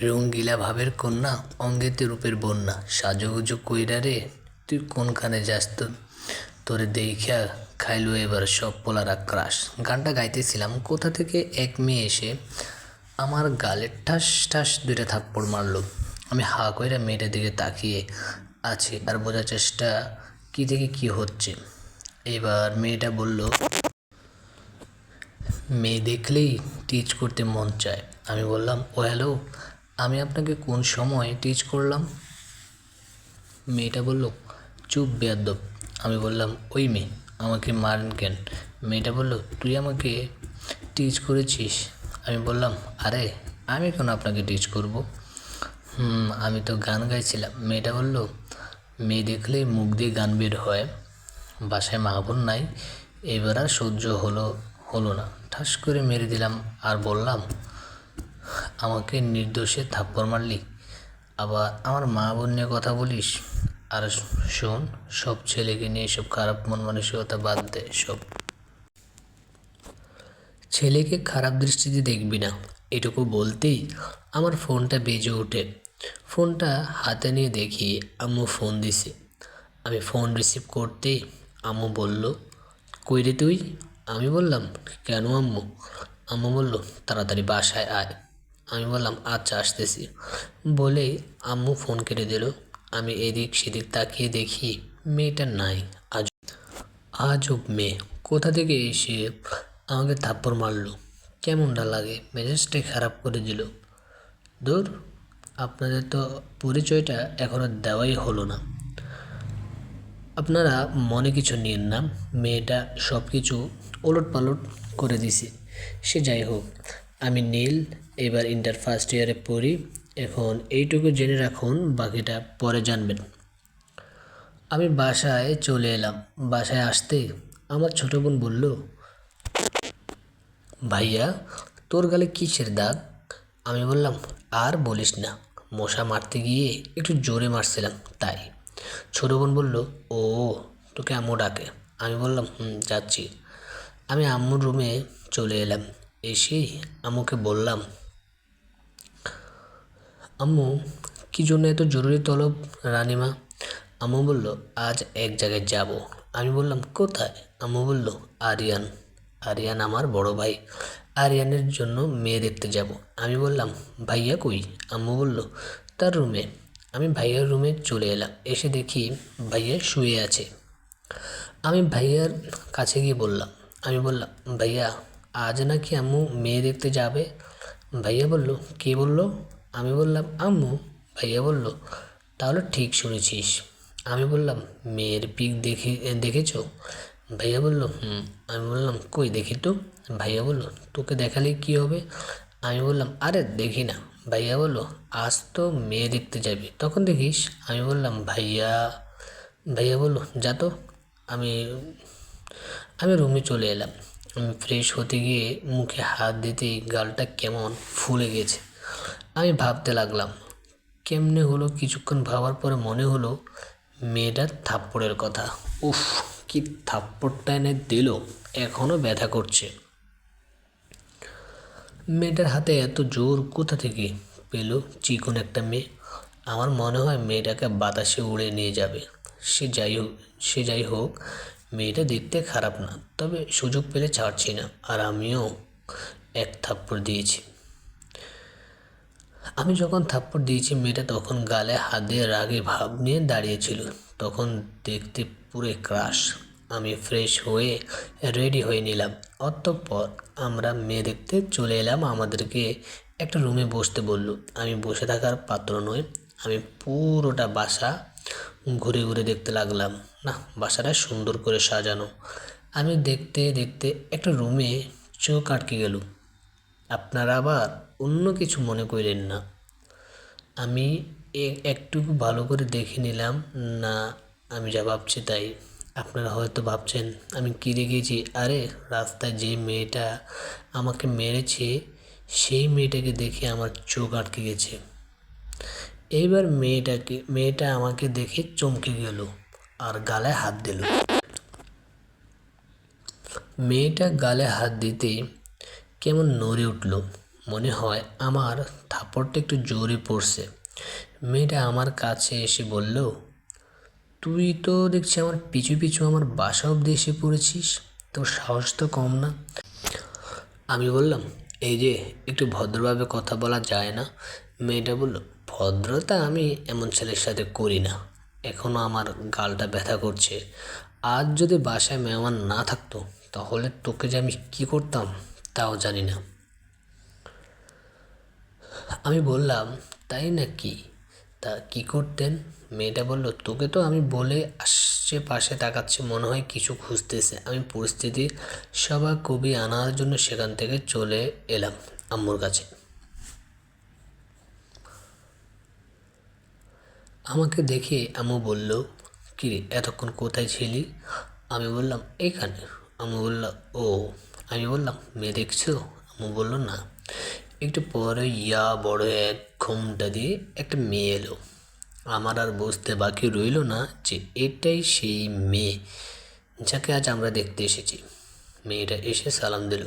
রঙ্গিলা ভাবের কন্যা, অঙ্গেতে রূপের বন্যা, সাজুগুজু কইরা রে তুই কোনখানে যাস? তো তোরে দেইখা খাইলো এবার সব পোলারা ক্রাশ। গানটা গাইতেছিলাম, কোথা থেকে এক মেয়ে এসে আমার গালে ঠাস ঠাস দুইটা থাপ্পড় মারলো। আমি হা কইরা মেয়েটার দিকে তাকিয়ে আছি আর বোঝার চেষ্টা কি থেকে কি হচ্ছে। এবার মেয়েটা বলল, মেয়ে দেখলেই টিচ করতে মন চায়। আমি বললাম, ও হ্যালো, আমি আপনাকে কোন সময় টিচ করলাম? মেয়েটা বলল, চুপ বেয়াদ্দপ। আমি বললাম, ওই মেয়ে, আমাকে মারেন কেন? মেয়েটা বলল, তুই আমাকে টিচ করেছিস। আমি বললাম, আরে আমি কেন আপনাকে টিচ করব? আমি তো গান গাইছিলাম। মেয়েটা বলল, মেয়ে দেখলেই মুখ দিয়ে গান বের হয়, বাসায় মা বোন নাই, এবার আর সহ্য হলো না, ঠাস করে মেরে দিলাম আর বললাম, আমাকে নির্দোষে থাপ্পড় মারলি, আবার আমার মা বোন নিয়ে কথা বলিস? আর শোন, সব ছেলেকে নিয়ে সব খারাপ মন মানসিকতা বাদ দে। সব ছেলেকে খারাপ দৃষ্টিতে দেখবি না, এটুকু বলতেই আমার ফোনটা বেজে ওঠে। ফোনটা হাতে নিয়ে দেখি আম্মু ফোন দিছে। আমি ফোন রিসিভ করতেই আম্মু বলল, কই রে তুই? আমি বললাম, কেন আম্মু? আম্মু বলল, তাড়াতাড়ি বাসায় আয়। আমি বললাম, আচ্ছা আসতেছি বলেই আম্মু ফোন কেটে দিল। আমি এদিক সেদিক তাকিয়ে দেখি মেয়েটা নাই। আজব মেয়ে, কোথা থেকে এসে আমাকে থাপ্পড় মারলো, কেমনটা লাগে, মেজাজটাই খারাপ করে দিল। দূর, আপনাদের তো পরিচয়টা এখনো দেওয়াই হলো না। আপনারা মনে কিছু নিন না, মেয়েটা সব কিছু ওলটপালট করে দিছে। সে যাই হোক, আমি নীল, এবার ইন্টার ফার্স্ট ইয়ারে পড়ি। এখন এইটুকু জেনে রাখুন, বাকিটা পরে জানবেন। আমি বাসায় চলে এলাম। বাসায় আসতে আমার ছোটো বোন বলল, ভাইয়া, তোর গালে কিসের দাগ? আমি বললাম, আর বলিস না, মশা মারতে গিয়ে একটু জোরে মারছিলাম তাই। ছোটো বোন বলল, ও, তোকে আম্মু ডাকে। আমি বললাম, যাচ্ছি। আমি আম্মুর রুমে চলে এলাম। এসেই আম্মুকে বললাম, আম্মু, কী জন্য এত জরুরি তলব রানিমা? আম্মু বলল, আজ এক জায়গায় যাব। আমি বললাম, কোথায়? আম্মু বলল, আরিয়ান। আরিয়ান আমার বড় ভাই, আরিয়ানের জন্য মেয়ে দেখতে যাব। আমি বললাম, ভাইয়া কই? আম্মু বলল, তার রুমে। আমি ভাইয়ার রুমে চলে এলাম। এসে দেখি ভাইয়া শুয়ে আছে। আমি ভাইয়ার কাছে গিয়ে বললাম, আমি বললাম, ভাইয়া, আজ নাকি আম্মু মেয়ে দেখতে যাবে। ভাইয়া বলল, কে বলল? আমি বললাম, আম্মু। ভাইয়া বলল, তাহলে ঠিক শুনেছিস। আমি বললাম, মেয়ের পিক দেখেছো? ভাইয়া বলল, হুম। আমি বললাম, কই দেখি তো। ভাইয়া বলল, তোকে দেখালে কি হবে? আমি বললাম, আরে দেখি না। ভাইয়া বলল, আজ তো মেয়ে দেখতে যাবি, তখন দেখিস। আমি বললাম, ভাইয়া বলল, যা তো। আমি আমি রুমে চলে এলাম। আমি ফ্রেশ হতে গিয়ে মুখে হাত দিতেই গালটা কেমন ফুলে গেছে। আমি ভাবতে লাগলাম, কেমনে হলো। কিছুক্ষণ ভাবার পরে মনে হলো মেয়েটার থাপ্পড়ের কথা। উফ, কি থাপ্পড়টা এনে দিল, এখনও ব্যথা করছে। মেয়েটার হাতে এত জোর কোথা থেকে পেল? চিকন একটা মেয়ে। আমার মনে হয় মেয়েটাকে বাতাসে উড়ে নিয়ে যাবে। সে যাই হোক, মেয়েটা দেখতে খারাপ না, তবে সুযোগ পেলে ছাড়ছি না। আর আমিও এক থাপ্পড় দিয়েছি। আমি যখন থাপ্পড় দিয়েছি, মেয়েটা তখন গালে হাত দিয়ে রাগে ভাব নিয়ে দাঁড়িয়েছিল। তখন দেখতে পুরো ক্রাশ। আমি ফ্রেশ হয়ে রেডি হয়ে নিলাম। অতঃপর আমরা মেয়ে দেখতে চলে এলাম। আমাদেরকে একটা রুমে বসতে বলল। আমি বসে থাকার পাত্র নই। আমি পুরোটা বাসা ঘুরে ঘুরে দেখতে লাগলাম। না, বাসাটা সুন্দর করে সাজানো। আমি দেখতে দেখতে একটা রুমে চোখ আটকে গেল। আপনারা আবার অন্য কিছু মনে করেন না। আমি একটু ভালো করে দেখে নিলাম না, আমি যা ভাবছি তাই। আপনারা হয়তো ভাবছেন আমি কী দেখেছি। আরে, রাস্তায় যে মেয়েটা আমাকে মেরেছে, সেই মেয়েটাকে দেখে আমার চোখ আটকে গেছে। এইবার মেয়েটা আমাকে দেখে চমকে গেল আর গালে হাত দিল। মেয়েটা গালে হাত দিতে কেমন নড়ে উঠল। মনে হয় আমার থাপ্পড়টা একটু জোরে পড়ছে। মেয়েটা আমার কাছে এসে বলল, তুই তো দেখছি আমার পিছু পিছু আমার বাসা অবধি এসে পড়েছিস, তোর সাহস তো কম না। আমি বললাম, এই যে একটু ভদ্রভাবে কথা বলা যায় না? মেয়েটা বলল, ভদ্রতা আমি এমন ছেলের সাথে করি না, এখনও আমার গালটা ব্যথা করছে। আজ যদি বাসায় মেহমান না থাকতো তাহলে তোকে যে আমি কী করতাম তাও জানি না। আমি বললাম, তাই নাকি? তা কি করতেন? মেয়েটা বলল, তোকে তো আমি বলে আশেপাশে তাকাচ্ছি, মনে হয় কিছু খুঁজতেছে। আমি পরিস্থিতি সবার কবি আনার জন্য সেখান থেকে চলে এলাম আম্মুর কাছে। আমাকে দেখে আম্মু বলল, কি রে, এতক্ষণ কোথায় ছিলি? আমি বললাম, এইখানে। আম্মু বলল, ও। আমি বললাম, মেয়ে দেখছো? আম্মু বলল, না। একটু পরে বড় এক ঘুমটা দিয়ে একটা মেয়ে এলো। আমার আর বুঝতে বাকি রইল না যে এটাই সেই মেয়ে যাকে আজ আমরা দেখতে এসেছি। মেয়েটা এসে সালাম দিল।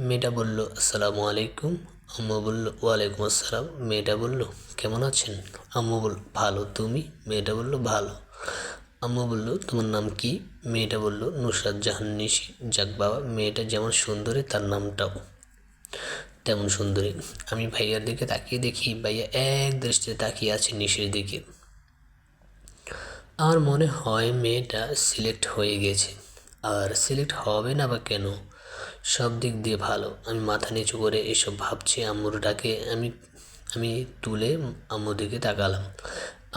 মেয়েটা বলল, আসসালামু আলাইকুম। আম্মু বলল, ওয়ালাইকুম আসসালাম। মেয়েটা বলল, কেমন আছেন? আম্মু বলল, ভালো। তুমি? মেয়েটা বলল, ভালো। আম্মু বলল, তোমার নাম কি? মেয়েটা বলল, নুসরাত জাহান নিশি। যাক বাবা, মেয়েটা যেমন সুন্দরী তার নামটাও তেমন সুন্দরী। আমি ভাইয়ার দিকে তাকিয়ে দেখি ভাইয়া এক দৃষ্টিতে তাকিয়ে আছে নিশির দিকে। আমার মনে হয় মেয়েটা সিলেক্ট হয়ে গেছে। আর সিলেক্ট হবে না বা কেন? সব দিক দিয়ে ভালো। আমি মাথা নিচু করে এসব ভাবছি। আম্মুর ডাকে আমি আমি তুলে আম্মুর দিকে তাকালাম।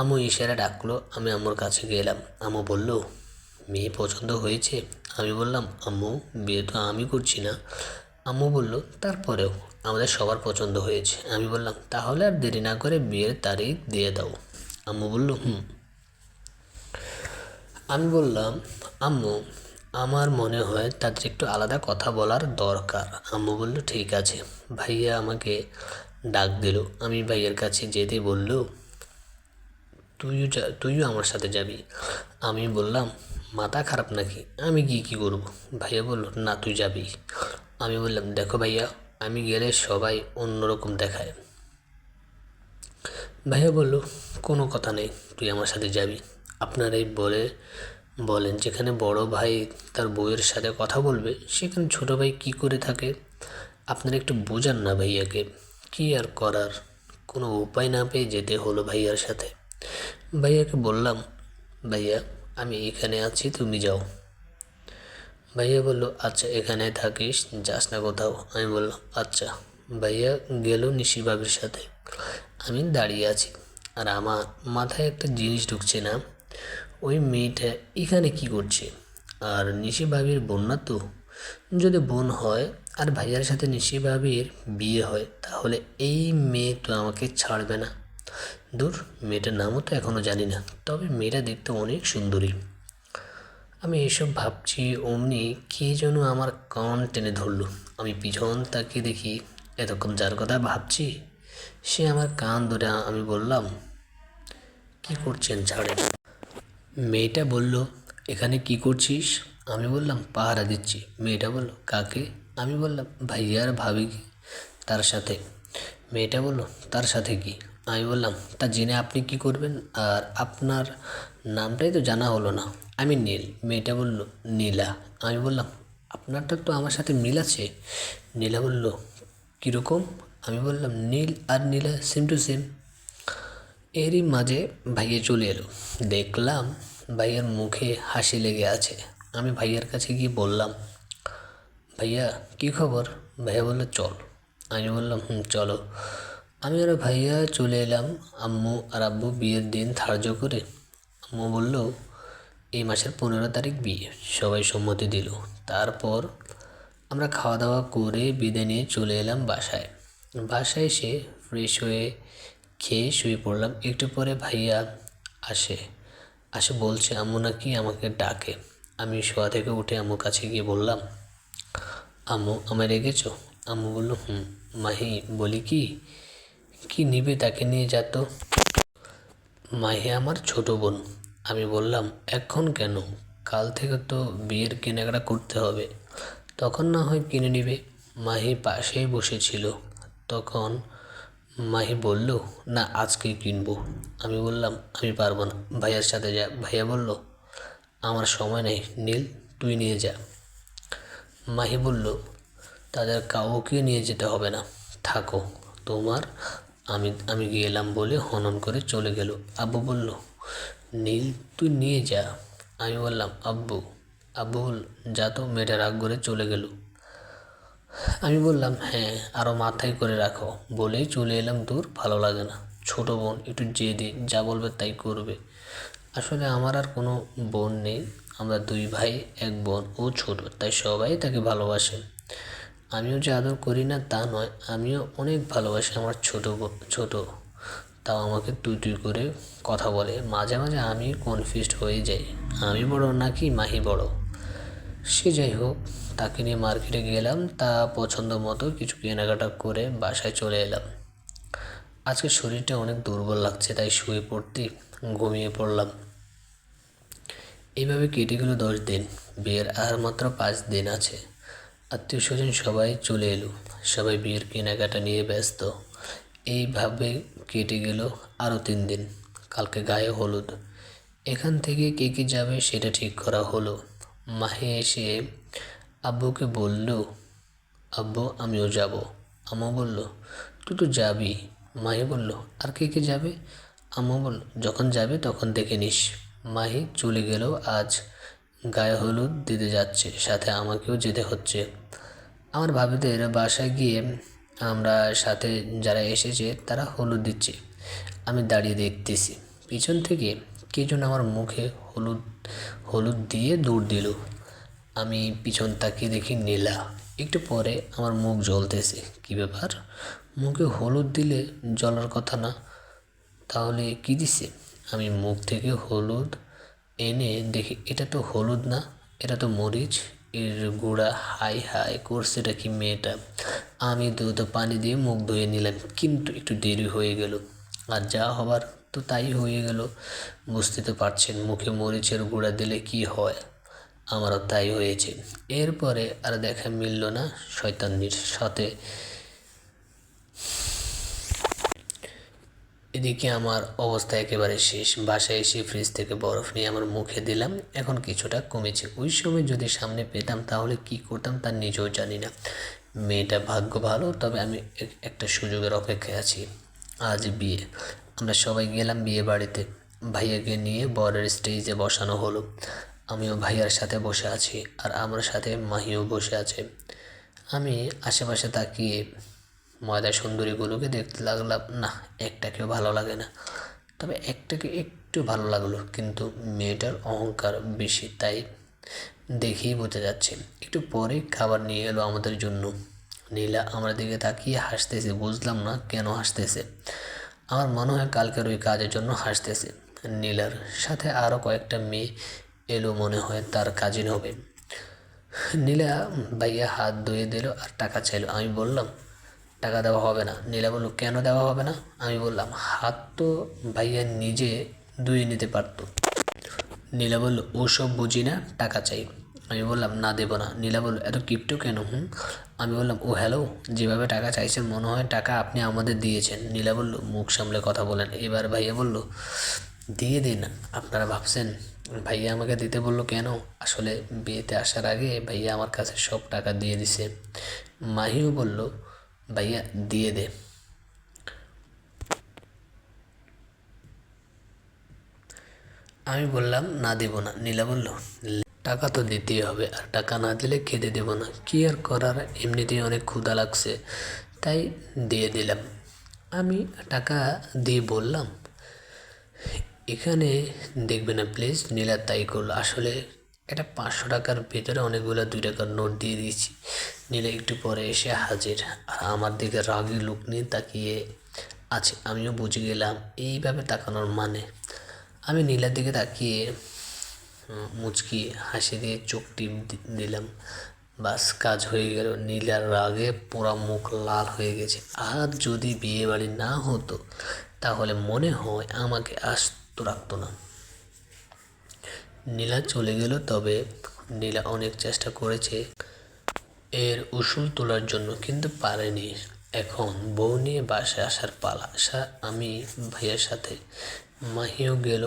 আম্মু ইশারা ডাকলো, আমি আম্মুর কাছে গেলাম। আম্মু বলল, মেয়ে পছন্দ হয়েছে? আমি বললাম, আম্মু, বিয়ে তো আমি করছি না। আম্মু বলল, তারপরেও আমাদের সবার পছন্দ হয়েছে। আমি বললাম, তাহলে আর দেরি না করে বিয়ের তারিখ দিয়ে দাও। আম্মু বলল, হুম। আমি বললাম, আম্মু, আমার মনে হয় তাদের একটু আলাদা কথা বলার দরকার। আম্মু বলল, ঠিক আছে। ভাইয়া আমাকে ডাক দিল। আমি ভাইয়ের কাছে যেতে বলল, তুইও আমার সাথে যাবি। আমি বললাম, মাথা খারাপ নাকি? আমি কি করব? ভাইয়া বলল, না, তুই যাবি। আমি বললাম, দেখো ভাইয়া, আমি গেলে সবাই অন্যরকম দেখায়। ভাইয়া বলল, কোনো কথা নেই, তুই আমার সাথে যাবি। আপনারাই বলেন, যেখানে বড় ভাই তার বউয়ের সাথে কথা বলবে সেখানে ছোট ভাই কি করে থাকে? আপনারা একটু বোঝান না ভাইয়াকে। কি আর করার, কোনো উপায় না পেয়ে যেতে হলো ভাইয়ার সাথে। ভাইয়াকে বললাম, ভাইয়া, আমি এখানে আছি, তুমি যাও। ভাইয়া বলল, আচ্ছা, এখানে থাকিস, যাস না কোথাও। আমি বললাম, আচ্ছা। ভাইয়া গেল নিশি ভাবির সাথে। আমি দাঁড়িয়ে আছি আর আমার মাথায় একটা জিনিস ঢুকছে না, ওই মেয়েটা এখানে কি করছে? আর নিশি ভাবির বোন না তো? যদি বোন হয় আর ভাইয়ার সাথে নিশি ভাবির বিয়ে হয় তাহলে এই মেয়ে তো আমাকে ছাড়বে না। দূর, মেয়েটার নামও তো এখনও জানি না, তবে মেয়েটা দেখতে অনেক সুন্দরী। আমি এসব ভাবছি অমনি কে যেন আমার কান টেনে ধরলো। আমি পিছন তাকিয়ে দেখি এতক্ষণ যার কথা ভাবছি সে আমার কান ধরে। আমি বললাম, কি করছেন, ছাড়েন। মেয়েটা বলল, এখানে কি করছিস? আমি বললাম, পাহারা দিচ্ছি। মেয়েটা বলল, কাকে? আমি বললাম, ভাইয়ার ভাবি তার সাথে। মেয়েটা বলল, তার সাথে কি? আমি বললাম, তা জেনে আপনি কি করবেন? আর আপনার নামটাই তো জানা হলো না। আমি নীল। মেয়েটা বলল, নীলা। আমি বললাম, আপনারটা তো আমার সাথে মিল আছে। নীলা বলল, কীরকম? আমি বললাম, নীল আর নীলা সেম টু সেম। এরই মাঝে ভাইয়া চলে এলো। দেখলাম ভাইয়ার মুখে হাসি লেগে আছে। আমি ভাইয়ার কাছে গিয়ে বললাম, ভাইয়া, কী খবর? ভাইয়া বললো, চল। আমি বললাম, হুম, চলো। আমি আর ভাইয়া চলে এলাম। আম্মু আর আব্বু বিয়ের দিন ধার্য করে। আম্মু বলল, এই মাসের 15 তারিখ বিয়ে। সবাই সম্মতি দিল। তারপর আমরা খাওয়া দাওয়া করে বিদায় নিয়ে চলে এলাম বাসায়। বাসায় এসে ফ্রেশ হয়ে খেয়ে শুয়ে পড়লাম। একটু পরে ভাইয়া আসে আসে বলছে আম্মু নাকি আমাকে ডাকে। আমি শোয়া থেকে উঠে আম্মুর কাছে গিয়ে বললাম, আম্মু, আমায় রেখেছো? আম্মু বলল, হুম। মাহি, বলি কি, কি নিবে তাকে নিয়ে যা তো। মাহি আমার ছোট বোন। আমি বললাম, এখন কেন? কাল থেকে তো বিয়ের কেনাকাটা করতে হবে, তখন না হয় কিনে নিবে। মাহি পাশেই বসেছিল। তখন মাহি বলল, না আজকেই কিনবো। আমি বললাম, আমি পারবো না, ভাইয়ার সাথে যা। ভাইয়া বলল, আমার সময় নেই নীল, তুই নিয়ে যা। মাহি বলল, তাদের কাউকে নিয়ে যেতে হবে না, থাকো তোমার। আমি আমি গেলাম বলে হনন করে চলে গেল। আব্বু বলল, নীল তুই নিয়ে যা। আমি বললাম, আব্বু। আব্বু বলল, যা তো, মেয়েটা রাগ করে চলে গেল। আমি বললাম, হ্যাঁ আরও মাথায় করে রাখো, বলেই চলে এলাম। দূর, ভালো লাগে না। ছোটো বোন একটু জেদি, যা বলবে তাই করবে। আসলে আমার আর কোনো বোন নেই, আমরা দুই ভাই এক বোন। ও ছোট, তাই সবাই তাকে ভালোবাসে। আমিও যে আদর করি না তা নয়, আমিও অনেক ভালোবাসি আমার ছোট। তাও আমাকে তুই তুই করে কথা বলে। মাঝে মাঝে আমি কনফিউজড হয়ে যাই, আমি বড় নাকি মাহি বড়। সে যাই হোক, তাকে নিয়ে মার্কেটে গেলাম, তা পছন্দ মতো কিছু কেনাকাটা করে বাসায় চলে এলাম। আজকে শরীরটা অনেক দুর্বল লাগছে, তাই শুয়ে পড়তেই ঘুমিয়ে পড়লাম। এইভাবে কেটে গেল 10 দিন। বিয়ের আর মাত্র 5 দিন আছে। আত্মীয় স্বজন সবাই চলে এলো, সবাই বিয়ের কেনাকাটা নিয়ে ব্যস্ত। এইভাবে কেটে গেল আরও 3 দিন। কালকে গায়ে হলুদ। এখান থেকে কে কে যাবে সেটা ঠিক করা হলো। মাহি এসে আব্বুকে বলল, আব্বু আমিও যাব। আম্মু বলল, তুই তো যাবি। মাহি বলল, আর কে কে যাবে? আম্মু বলল, যখন যাবে তখন দেখে নিস। মাহি চলে গেল, আজ গায়ে হলুদ দিতে যাচ্ছে, সাথে আমাকেও যেতে হচ্ছে। আমার ভাবিদের বাসায় গিয়ে আমরা সাথে যারা এসেছে তারা হলুদ দিচ্ছে, আমি দাঁড়িয়ে দেখতেছি। পিছন থেকে কে যেন আমার মুখে হলুদ হলুদ দিয়ে দৌড় দিল। আমি পিছন তাকিয়ে দেখি নীলা। একটু পরে আমার মুখ জ্বলতেছে। কী ব্যাপার, মুখে হলুদ দিলে জ্বলার কথা না, তাহলে কি দিছে? আমি মুখ থেকে হলুদ এনে দেখি এটা তো হলুদ না, এটা তো মরিচ এর গুঁড়া। হাই হাই করছেটা কি মেয়েটা! আমি দ্রুত পানি দিয়ে মুখ ধুয়ে নিলাম, কিন্তু একটু দেরি হয়ে গেল। আর যা হবার তো তাই হয়ে গেল। বুঝতে তো পারছেন মুখে মরিচের গুঁড়া দিলে কি হয়, আমারও তাই হয়েছে। এরপরে আর দেখা মিলল না শয়তানির সাথে। এদিকে আমার অবস্থা একেবারে শেষ। বাসায় এসে ফ্রিজ থেকে বরফ নিয়ে আমার মুখে দিলাম, এখন কিছুটা কমেছে। ওই সময় যদি সামনে পেতাম তাহলে কি করতাম তা নিজেও জানি না। মেয়েটা ভাগ্য ভালো, তবে আমি একটা সুযোগের অপেক্ষায় আছি। আজ বিয়ে, আমরা সবাই গেলাম বিয়ে বাড়িতে। ভাইয়াকে নিয়ে বরের স্টেজে বসানো হলো। আমিও ভাইয়ার সাথে বসে আছি, আর আমার সাথে মাহিও বসে আছে। আমি আশেপাশে তাকিয়ে ময়দা সুন্দরীগুলোকে দেখতে লাগলাম। না, একটাকেও ভালো লাগে না, তবে একটাকে একটু ভালো লাগলো, কিন্তু মেয়েটার অহংকার বেশি, তাই দেখেই বোঝা যাচ্ছে। একটু পরে খাবার নিয়ে এলো আমাদের জন্য। নীলা আমার দিকে তাকিয়ে হাসতেছে, বুঝলাম না কেন হাসতেছে। আমার মনে হয় কালকের ওই কাজের জন্য হাসতেছে। নীলার সাথে আরও কয়েকটা মেয়ে এলো, মনে হয় তার কাজিন হবে। নীলা ভাইয়া হাত ধুয়ে দিল আর টাকা চাইলো। আমি বললাম, টাকা দেওয়া হবে না। নীলা বলল, কেন দেওয়া হবে না? আমি বললাম, হাত তো ভাইয়া নিজে ধুয়ে নিতে পারতো। নীলা বলল, ওসব বুঝি না, টাকা চাই। আমি বললাম, না দেবো না। নীলা বলল, এত কিপটো কেন? আমি বললাম, ও হ্যালো, যেভাবে টাকা চাইছেন মনে হয় টাকা আপনি আমাদের দিয়েছেন। নীলা বলল, মুখ সামলে কথা বলেন। এবার ভাইয়া বলল, দিয়ে দিন। আপনারা ভাবছেন ভাইয়া আমাকে দিতে বললো কেন? আসলে বিয়েতে আসার আগে ভাইয়া আমার কাছে সব টাকা দিয়ে দিছে। মাহিও বলল, ভাইয়া দিয়ে দে। আমি বললাম, না দেব না। নীলা বলল, টাকা তো দিতেই হবে, আর টাকা না দিলে খেতে দেবো না। কী আর করার, এমনিতেই অনেক ক্ষুধা লাগছে, তাই দিয়ে দিলাম। আমি টাকা দিয়ে বললাম, এখানে দেখবে না প্লিজ। নীলা তাই করলো। আসলে এটা 500 টাকার ভেতরে অনেকগুলো 2 টাকার নোট দিয়ে দিয়েছি। নীলা একটু পরে এসে হাজির, আর আমার দিকে রাগি লুক নিয়ে তাকিয়ে আছে। আমিও বুঝে গেলাম এইভাবে তাকানোর মানে। আমি নীলার দিকে তাকিয়ে মুচকি হাসি দিয়ে চোখ টিপ দিলাম। বাস, কাজ হয়ে গেল। নীলার রাগে পুরা মুখ লাল হয়ে গেছে। আর যদি বিয়ে বাড়ি না হতো তাহলে মনে হয় আমাকে আস্ত রাখতো না। নীলা চলে গেল, তবে নীলা অনেক চেষ্টা করেছে এর উসুল তোলার জন্য, কিন্তু পারেনি। এখন বউ নিয়ে বাসায় আসার পালা। আমি ভাইয়ের সাথে, মাহিও গেল।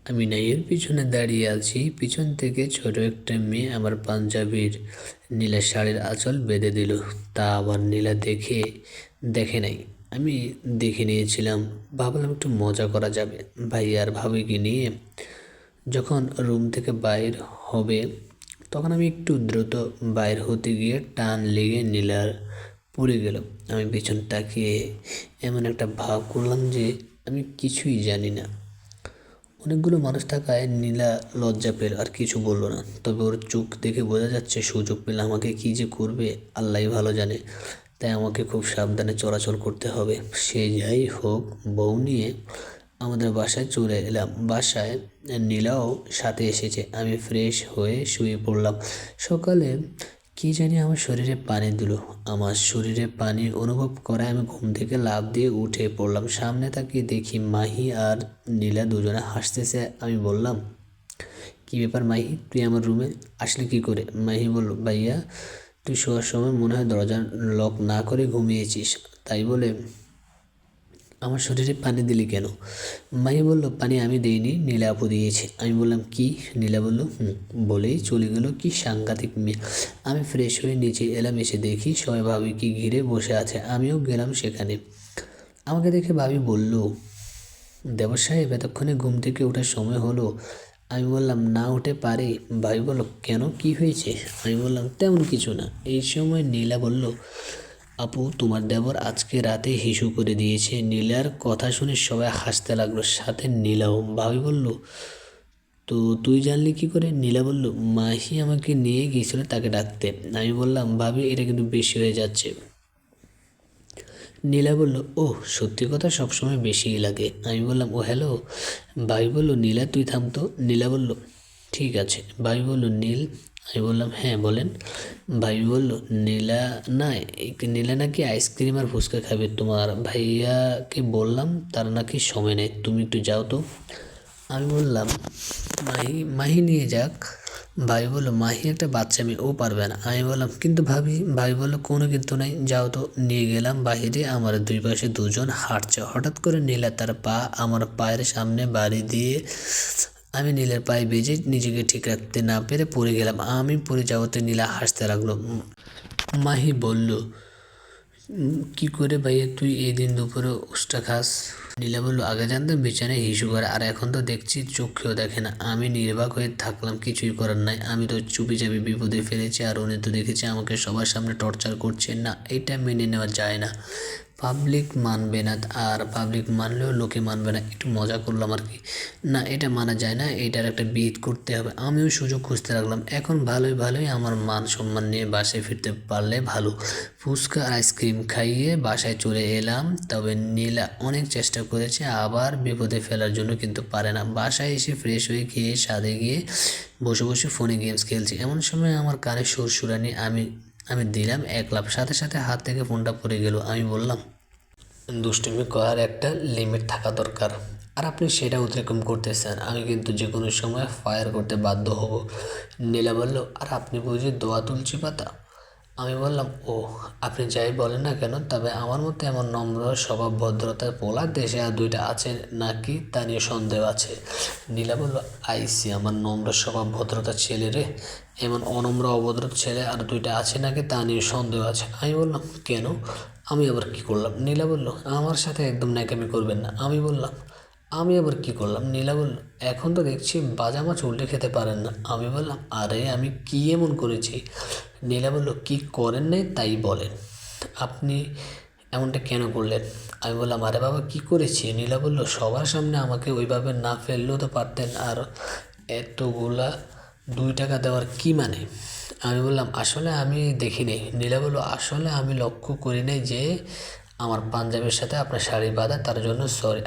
আমি নাইয়ের পিছনে দাঁড়িয়ে আছি। পিছন থেকে ছোট একটা মেয়ে আমার পাঞ্জাবির নীলা শাড়ির আঁচল বেঁধে দিল। তা আবার নীলা দেখে নাই, আমি দেখে নিয়েছিলাম। ভাবলাম একটু মজা করা যাবে ভাই আর ভাবিকে নিয়ে। যখন রুম থেকে বাইর হবে তখন আমি একটু দ্রুত বাইর হতে গিয়ে টান লেগে নীলার পড়ে গেল। আমি পিছন তাকিয়ে এমন একটা ভাব করলাম যে আমি কিছুই জানি না। অনেকগুলো মানুষ থাকায় নীলা লজ্জা পেল, আর কিছু বললো না। তবে ওর চোখ দেখে বোঝা যাচ্ছে সুযোগ পেলে আমাকে কী যে করবে আল্লাহই ভালো জানে। তাই আমাকে খুব সাবধানে চলাচল করতে হবে। সে যাই হোক, বউ নিয়ে আমাদের বাসায় চলে এলাম। বাসায় নীলাও সাথে এসেছে। আমি ফ্রেশ হয়ে শুয়ে পড়লাম। সকালে কি জানি আমার শরীরে পানি দিল। আমার শরীরে পানি অনুভব করায় আমি ঘুম থেকে লাফ দিয়ে উঠে পড়লাম। সামনে তাকিয়ে দেখি মাহি আর নীলা দুজনে হাসতেছে। আমি বললাম, কী ব্যাপার মাহি, তুই আমার রুমে আসলি কী করে? মাহি বলল, ভাইয়া তুই শোয়ার সময় মনে হয় দরজা লক না করে ঘুমিয়েছিস, তাই বলে আমার শরীরে পানি দিলি কেন? মাহি বলল, পানি আমি দিইনি, নীলা আপু দিয়েছে। আমি বললাম, কি? নীলা বলল, বলেই চলে গেল। কি সাংঘাতিক মেয়ে। আমি ফ্রেশ হয়ে নিচে এলাম। এসে দেখি সবাই ভাবিকে ঘিরে বসে আছে। আমিও গেলাম সেখানে। আমাকে দেখে ভাবি বলল, দেবর সাহেব এতক্ষণে ঘুম থেকে ওঠার সময় হলো? আমি বললাম, না উঠে পারি। ভাই বলল, কেন, কি হয়েছে? আমি বললাম, তেমন কিছু না। এই সময় নীলা বলল, আপু তোমার দেবর আজকে রাতে হিসু করে দিয়েছে। নীলার কথা শুনে সবাই হাসতে লাগলো, সাথে নীলাও। ভাবি বলল, তো তুই জানলি কি করে? নীলা বলল, মাহি আমাকে নিয়ে গিয়েছিল তাকে ডাকতে। আমি বললাম, ভাবি এটা কিন্তু বেশি হয়ে যাচ্ছে। নীলা বলল, ও সত্যি কথা সবসময় বেশিই লাগে। আমি বললাম, ও হ্যালো। ভাই বলল, নীলা তুই থামতো। নীলা বলল, ঠিক আছে। ভাই বলল, নীল। আমি বললাম, হ্যাঁ বলেন। ভাই বলল, নীলা নাকি আইসক্রিম আর ফুচকা খাবে। তোমার ভাইয়াকে বললাম, তার নাকি সময় নেই, তুমি একটু যাও তো। আমি বললাম, মাহি নিয়ে যাক। ভাই বললো, মাহি একটা বাচ্চা মেয়ে, ও পারবে না। আমি বললাম, কিন্তু ভাই বললো, কোনো কিন্তু নাই, যাও তো। নিয়ে গেলাম বাহিরে। আমার দুই পাশে দুজন হাঁটছে। হঠাৎ করে নীলা তার পা আমার পায়ের সামনে বাড়ি দিয়ে আমি নীলের পায়ে বেজে নিজেকে ঠিক রাখতে না পেরে পড়ে গেলাম। আমি পড়ে যাওয়াতে নীলা হাসতে লাগলো। মাহি বলল, কি করে ভাইয়া তুই এই দিন দুপুরে উষ্টা খাস? নীলা বলল, আগে জানতাম বিছানায় হিসু করে, আর এখন তো দেখছি চোখেও দেখে না। আমি নির্বাক হয়ে থাকলাম, কিছুই করার নাই। আমি তো চুপি চাপি বিপদে ফেলেছি, আর উনি তো দেখেছি আমাকে সবার সামনে টর্চার করছে। না, এটা মেনে নেওয়া যায় না। পাবলিক মানবে না, আর পাবলিক মানলেও লোকে মানবে না। একটু মজা করলাম আর কি। না, এটা মানা যায় না, এটার একটা বিহিত করতে হবে। আমিও সুযোগ খুঁজতে লাগলাম। এখন ভালোই আমার মান সম্মান নিয়ে বাসায় ফিরতে পারলে ভালো। ফুচকা আইসক্রিম খাইয়ে বাসায় চলে এলাম। তবে নীলা অনেক চেষ্টা করেছে আবার বিপদে ফেলার জন্য, কিন্তু পারে না। বাসায় এসে ফ্রেশ হয়ে খেয়ে ছাদে গিয়ে বসে বসে ফোনে গেমস খেলছি। এমন সময় আমার কানে সুরসুরানি। আমি দিলাম এক লাফ, সাথে সাথে হাত থেকে ফোনটা পড়ে গেল। আমি বললাম, দুষ্টুমি করার একটা লিমিট থাকা দরকার, আর আপনি সেটা অতিক্রম করতেছেন। আমি কিন্তু যে কোনো সময় ফায়ার করতে বাধ্য হব। নীলা বলল, আর আপনি বুঝি দোয়া তুলছি পাতা? আমি বললাম, ও আপনি যাই বলেন না কেন, তবে আমার মতো এমন নম্র স্বভাব ভদ্রতার পোলা দেশে আর দুইটা আছে নাকি তা নিয়ে সন্দেহ আছে। নীলা বলল, আইসি আমার নম্র স্বভাব ভদ্রতার ছেলে রে, এমন অনম্র অভদ্র ছেলে আর দুইটা আছে নাকি তা নিয়ে সন্দেহ আছে। আমি বললাম, কেন, আমি আবার কি করলাম? নীলা বলল, আমার সাথে একদম ন্যাকামি করবেন না। আমি বললাম, আমি আবার কি করলাম? নীলা বলল, এখন তো দেখছি বাজা মাছ উল্টে খেতে পারেন না। আমি বললাম, আরে আমি কি এমন করেছি? নীলা বলল, কি করেন নাই তাই বলেন, আপনি এমনটা কেন করলেন? আমি বললাম, আরে বাবা কি করেছি? নীলা বলল, সবার সামনে আমাকে ওইভাবে না ফেললেও তো পারতেন, আর এতগুলা 2 টাকা দেওয়ার কি মানে? আমি বললাম, আসলে আমি দেখিনি। নীলা বলল, আসলে আমি লক্ষ্য করি নাই যে আমার পাঞ্জাবের সাথে আপনার শাড়ি বাঁধা, তার জন্য সরি।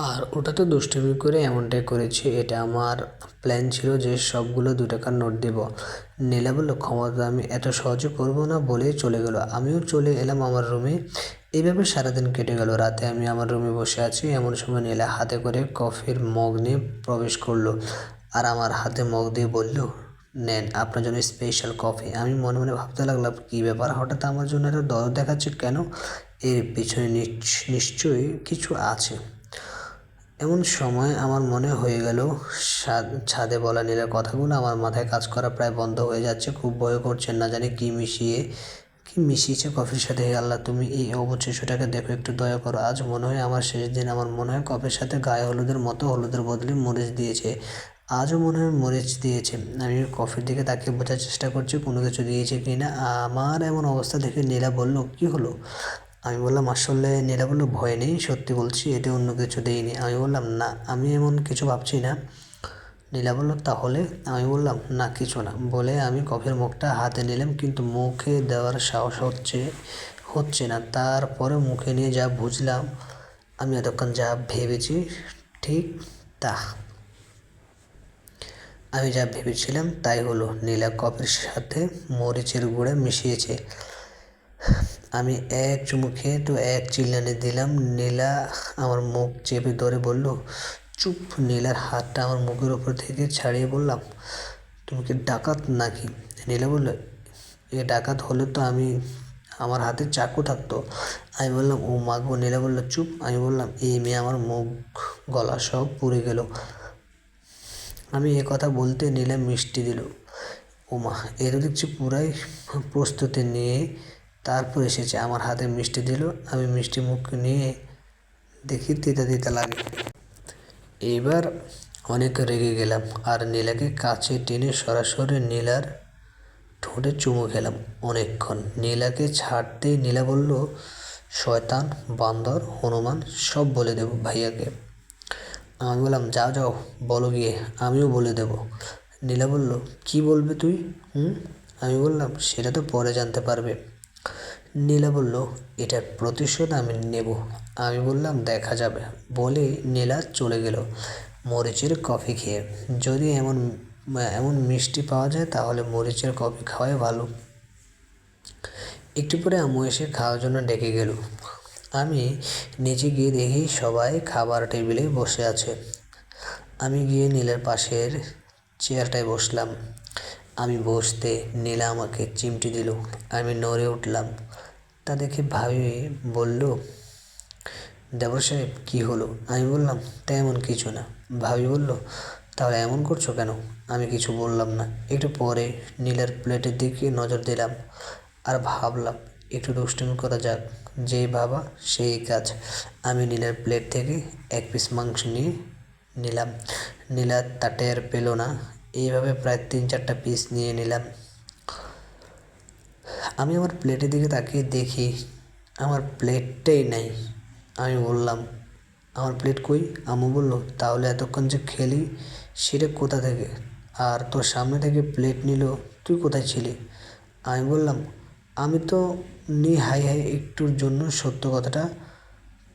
আর ওটা তো দুষ্টুমি করে এমনটাই করেছি। এটা আমার প্ল্যান ছিল যে সবগুলো 2 টাকার নোট দেব। নীলা বলল, ক্ষমতা আমি এত সহজে করবো না, বলেই চলে গেল। আমিও চলে এলাম আমার রুমে। এইভাবে সারাদিন কেটে গেল। রাতে আমি আমার রুমে বসে আছি, এমন সময় নীলা হাতে করে কফির মগ নিয়ে প্রবেশ করলো, আর আমার হাতে মগ দিয়ে বলল, নেন আপনার জন্য স্পেশাল কফি। আমি মনে মনে ভাবতে লাগলাম কী ব্যাপার, হঠাৎ আমার জন্য এত দরদ দেখাচ্ছে কেন? এর পিছনে নিশ্চয়ই কিছু আছে। এমন সময় আমার মনে হয়ে গেল ছাদে বলা নীলার কথাগুলো আমার মাথায় কাজ করা প্রায় বন্ধ হয়ে যাচ্ছে। খুব ভয় করছে, না জানি কি মিশিয়েছে কফির সাথে। হে আল্লাহ, তুমি এই অবুঝ শিশুটাকে দেখো, একটু দয়া করো। আজ মনে হয় আমার শেষ দিন। আমার মনে হয় কফির সাথে গায়ে হলুদের মতো, হলুদের বদলে মরিচ দিয়েছে। আজও মনে হয় মরিচ দিয়েছে। আমি কফির দিকে তাকিয়ে বোঝার চেষ্টা করছি কোনো কিছু দিয়েছে কি না। আমার এমন অবস্থা দেখে নীলা বলল, কি হলো? আমি বললাম, আসলে নীলা বলল, ভয় নেই, সত্যি বলছি, এতে অন্য কিছু দেইনি। আমি বললাম, না, আমি এমন কিছু ভাবছি না। নীলা বলল, তাহলে? আমি বললাম, না কিছু না বলে আমি কফির মুখটা হাতে নিলাম, কিন্তু মুখে দেওয়ার সাহস হচ্ছে না। তারপরে মুখে নিয়ে যা বুঝলাম, আমি এতক্ষণ যা ভেবেছি ঠিক তা। আমি যা ভেবেছিলাম তাই হলো। নীলা কফির সাথে মরিচের গুঁড়া মিশিয়েছে। আমি এক চুমুক খেয়ে তো এক চিল্লানি দিলাম। নীলা আমার মুখ চেপে ধরে বলল, চুপ। নীলার হাতটা আমার মুখের ওপর থেকে ছাড়িয়ে বললাম, তুমি কি ডাকাত নাকি? নীলা বলল, এ ডাকাত হলে তো আমার হাতে চাকু থাকতো। আমি বললাম, ও মা গো। নীলা বলল, চুপ। আমি বললাম, এই মেয়ে, আমার মুখ গলা সব পুড়ে গেল। আমি কথা বলতে নীলা মিষ্টি দিল। ও মা, এ তো দেখছি পুরাই প্রস্তুতি নিয়ে তারপর এসেছে। আমার হাতে মিষ্টি দিল। আমি মিষ্টি মুখ নিয়ে দেখি তিতা তিতা লাগে। এবার অনেক রেগে গেলাম আর নীলাকে কাছে টেনে সরাসরি নীলার ঠোঁটে চুমু খেলাম। অনেকক্ষণ নীলাকে ছাড়তেই নীলা বলল, শয়তান, বান্দর, হনুমান সব বলে দেব ভাইয়াকে। আমি বললাম, যাও যাও বলো গিয়ে, আমিও বলে দেব। নীলা বলল, কি বলবে তুই? আমি বললাম, সেটা তো পরে জানতে পারবে। নীলা বলল, এটার প্রতিশোধ আমি নেব। আমি বললাম, দেখা যাবে। বলে নীলা চলে গেল মরিচের কফি খেয়ে। যদি এমন মিষ্টি পাওয়া যায় তাহলে মরিচের কফি খাওয়াই ভালো। একটু পরে আম্মু এসে খাওয়ার জন্য ডেকে গেল। আমি নিচে গিয়ে দেখি সবাই খাবার টেবিলে বসে আছে। আমি গিয়ে নীলার পাশের চেয়ারটায় বসলাম। আমি বসতে নীলা আমাকে চিমটি দিল। আমি নড়ে উঠলাম। তা দেখে ভাবি বলল, দেবর সাহেব, কী হলো? আমি বললাম, তেমন কিছু না। ভাবি বলল, তাহলে এমন করছো কেন? আমি কিছু বললাম না। একটু পরে নীলার প্লেটের দিকে নজর দিলাম আর ভাবলাম, একটু দুষ্টুমি করা যাক। যেই ভাবা সেই কাজ। আমি নীলার প্লেট থেকে এক পিস মাংস নিয়ে নিলাম। নীলা তা টের পেল না। এইভাবে প্রায় 3-4টা পিস নিয়ে নিলাম। আমি আমার প্লেটের দিকে তাকিয়ে দেখি আমার প্লেটটাই নাই। আমি বললাম, আমার প্লেট কই? আম্মু বলল, তাহলে এতক্ষণ যে খেলি সেটা কোথা থেকে? আর তোর সামনে থেকে প্লেট নিল, তুই কোথায় ছিলি? আমি বললাম, আমি তো হাই একটুর জন্য সত্য কথাটা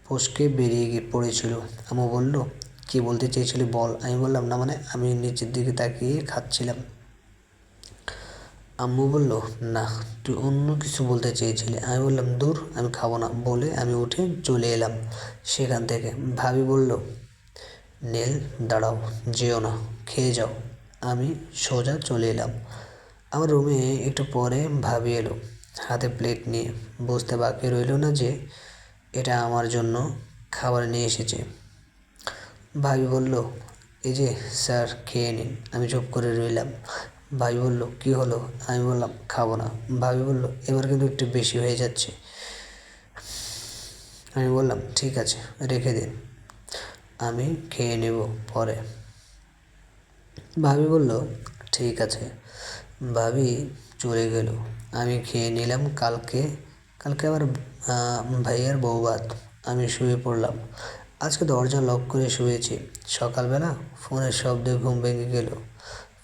ফসকে বেরিয়ে পড়েছিল। আম্মু বলল, কী বলতে চেয়েছিলি বল? আমি বললাম, না মানে আমি নিচের দিকে তাকিয়ে খাচ্ছিলাম। আম্মু বলল, না, তুই অন্য কিছু বলতে চেয়েছিলি। আমি বললাম, দূর, আমি খাবো না বলে আমি উঠে চলে এলাম সেখান থেকে। ভাবি বলল, নীল, দাঁড়াও, যেও না, খেয়ে যাও। আমি সোজা চলে এলাম আমার রুমে। একটু পরে ভাবি এলো হাতে প্লেট নিয়ে। বুঝতে বাকি রইল না যে এটা আমার জন্য খাবার নিয়ে এসেছে। ভাবি বলল, এই যে স্যার, খেয়ে নিন। আমি চুপ করে রইলাম। ভাবি বলল, কী হলো? আমি বললাম, খাবো না। ভাবি বলল, এবার কিন্তু একটু বেশি হয়ে যাচ্ছে। আমি বললাম, ঠিক আছে, রেখে দিন, আমি খেয়ে নেব পরে। ভাবি বলল, ঠিক আছে। ভাবি চলে গেল। আমি খেয়ে নিলাম। কালকে আবার ভাইয়ার বউ ভাত। আমি শুয়ে পড়লাম। আজকে দরজা লক করে শুয়েছি। সকালবেলা ফোনের শব্দে ঘুম ভেঙে গেল।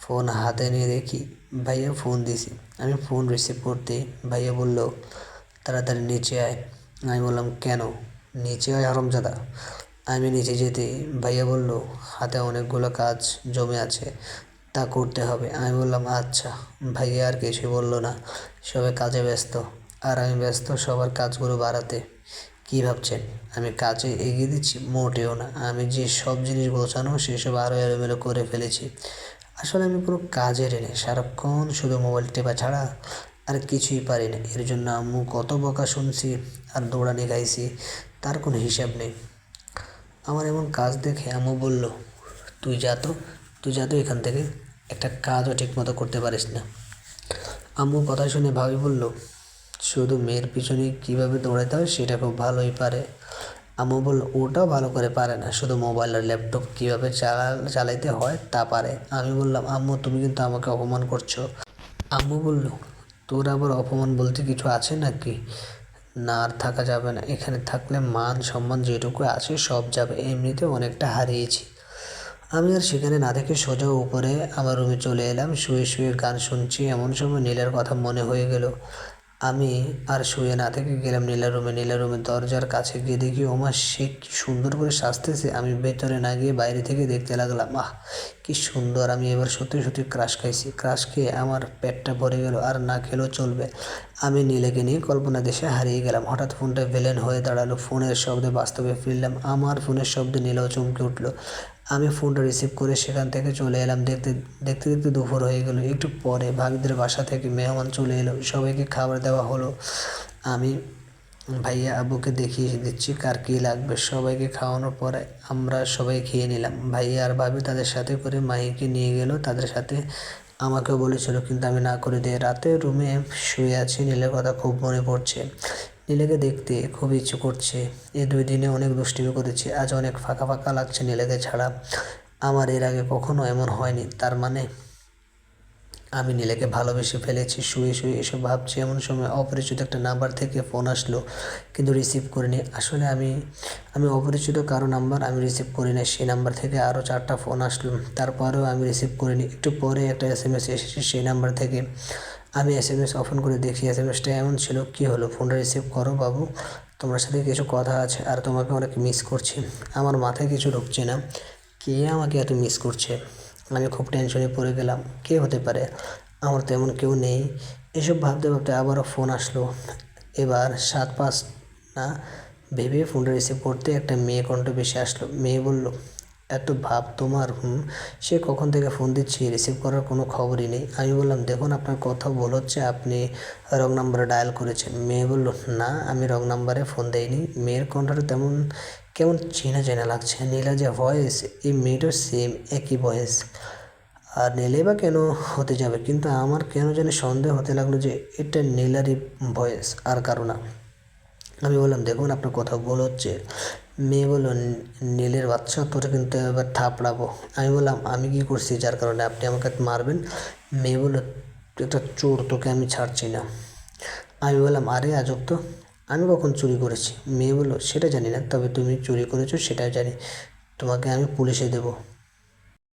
ফোন হাতে নিয়ে দেখি ভাইয়া ফোন দিছি। আমি ফোন রিসিভ করতেই ভাইয়া বলল, তাড়াতাড়ি নিচে আয়। আমি বললাম, কেন? নিচে আয় হারামজাদা। আমি নিচে যেতে ভাইয়া বলল, হাতে অনেকগুলো কাজ জমে আছে, তা করতে হবে। আমি বললাম, আচ্ছা। ভাইয়া আর কিছুই বলল না। সবাই কাজে ব্যস্ত আর আমি ব্যস্ত সবার কাজগুলো বাড়াতে। কী ভাবছেন আমি কাজে এগিয়ে দিচ্ছি? মোটেও না। আমি যে সব জিনিস গোছানো সেসব আরও এলোমেলো করে ফেলেছি। আসলে আমি কোনো কাজেরই নেই, সারাক্ষণ শুধু মোবাইল টেপা ছাড়া আর কিছুই পারি না। এর জন্য আম্মু কত বকা শুনছি আর দৌড়ানি খাইছি, তার কোনো হিসাব নেই। আমার এমন কাজ দেখে আম্মু বলল, তুই যা তো তুই যা তো এখান থেকে, একটা কাজও ঠিক মতো করতে পারিস না। আম্মুর কথা শুনে ভাবি বলল, শুধু মেয়ের পিছনে কীভাবে দৌড়াতে হয় সেটা খুব ভালোই পারে। আম্মু বলল, ওটাও ভালো করে পারে না, শুধু মোবাইল আর ল্যাপটপ কীভাবে চালাইতে হয় তা পারে। আমি বললাম, আম্মু তুমি কিন্তু আমাকে অপমান করছো। আম্মু বলল, তোর আবার অপমান বলতে কিছু আছে নাকি? না, আর থাকা যাবে না, এখানে থাকলে মান সম্মান যেটুকু আছে সব যাবে, এমনিতে অনেকটা হারিয়েছি। আমি আর সেখানে না থেকে সোজা উপরে আমার রুমে চলে এলাম। শুয়ে শুয়ে গান শুনছি, এমন সময় নীলার কথা মনে হয়ে গেল। আমি আর শুয়ে না থেকে গেলাম নীলার রুমে। নীলার রুমের দরজার কাছে গিয়ে দেখি ওমা, সে কি সুন্দর করে সাজতেছে। আমি ভেতরে না গিয়ে বাইরে থেকে দেখতে লাগলাম, আহ কি সুন্দর! আমি এবার সত্যি সত্যি ক্রাশ খাইছি। ক্রাশ খেয়ে আমার পেটটা ভরে গেল, আর না খেলেও চলবে। আমি নীলাকে নিয়ে কল্পনা দেশে হারিয়ে গেলাম। হঠাৎ ফোনটা ভিলেন হয়ে দাঁড়ালো। ফোনের শব্দে বাস্তবে ফিরলাম। আমার ফোনের শব্দে নীলাও চমকে উঠলো। আমি ফোনটা রিসিভ করে সেখান থেকে চলে এলাম। দেখতে দেখতে দেখতে দুপুর হয়ে গেল। একটু পরে ভাবিদের বাসা থেকে মেহমান চলে এলো। সবাইকে খাবার দেওয়া হলো। আমি ভাইয়া আব্বুকে দেখিয়ে দিচ্ছি কার কী লাগবে। সবাইকে খাওয়ানোর পরে আমরা সবাই খেয়ে নিলাম। ভাইয়া আর ভাবি তাদের সাথে করে মাহিকে নিয়ে গেল তাদের সাথে। আমাকেও বলেছিল, কিন্তু আমি না করে দিই। রাতে রুমে শুয়ে আছি, নীলের কথা খুব মনে পড়ছে। নীলাকে দেখতে খুব ইচ্ছে করছে। এই 2 দিনে অনেক দুষ্টুমি করেছি, আজ অনেক ফাঁকা ফাঁকা লাগছে নীলাকে ছাড়া। আমার এর আগে কখনো এমন হয়নি। তার মানে আমি নীলাকে ভালোবেসে ফেলেছি। শুয়ে শুয়ে এসব ভাবছি, এমন সময় অপরিচিত একটা নাম্বার থেকে ফোন আসলো, কিন্তু রিসিভ করিনি। আসলে আমি আমি অপরিচিত কারো নাম্বার আমি রিসিভ করি না। সেই নাম্বার থেকে আরও 4টা ফোন আসলো, তারপরেও আমি রিসিভ করিনি। একটু পরে একটা SMS এসেছে সেই নাম্বার থেকে। আমি SMS ওপেন করে দেখি, SMSটা এমন ছিল, কী হলো, ফোনটা রিসিভ করো বাবু, তোমার সাথে কিছু কথা আছে, আর তোমাকে অনেক মিস করছি। আমার মাথায় কিছু ঢুকছে না, কে আমাকে এত মিস করছে। আমি খুব টেনশনে পড়ে গেলাম, কে হতে পারে, আমার তো এমন কেউ নেই। এসব ভাবতে ভাবতে আবারও ফোন আসলো। এবার 7-5 না ভেবে ফোনটা রিসিভ করতে একটা মেয়ে কণ্ঠ বেশি আসলো। মেয়ে বলল, এত ভাব তোমার? সে কখন থেকে ফোন দিচ্ছি, রিসিভ করার কোনো খবরই নেই। আমি বললাম, দেখুন আপনার কথা ভুল হচ্ছে, আপনি রং নাম্বারে ডায়াল করেছেন। মেয়ে বলল, না আমি রং নাম্বারে ফোন দেইনি। মেয়ের কণ্ঠটা তেমন কেমন চেনা চেনা লাগছে। নীলা যে ভয়েস, এই মেয়েটার সেম একই ভয়েস। আর নীলে বা কেন হতে যাবে, কিন্তু আমার কেন জানি সন্দেহ হতে লাগলো যে এটা নীলারই ভয়েস, আর কারো না। আমি বললাম, দেখুন আপনার কথা ভুল হচ্ছে। মেয়ে বলল, নীলের বাচ্চা, তোরে কিন্তু এবার থাপড়াবো। আমি বললাম, আমি কি করছি যার কারণে আপনি আমাকে মারবেন? মেয়ে বলল, তুই একটা চোর, তোকে আমি ছাড়ছি না। আমি বললাম, আরে আজব তো, আমি কখন চুরি করেছি? মেয়ে বলল, সেটা জানি না, তবে তুমি চুরি করেছো সেটা জানি, তোমাকে আমি পুলিশে দেবো।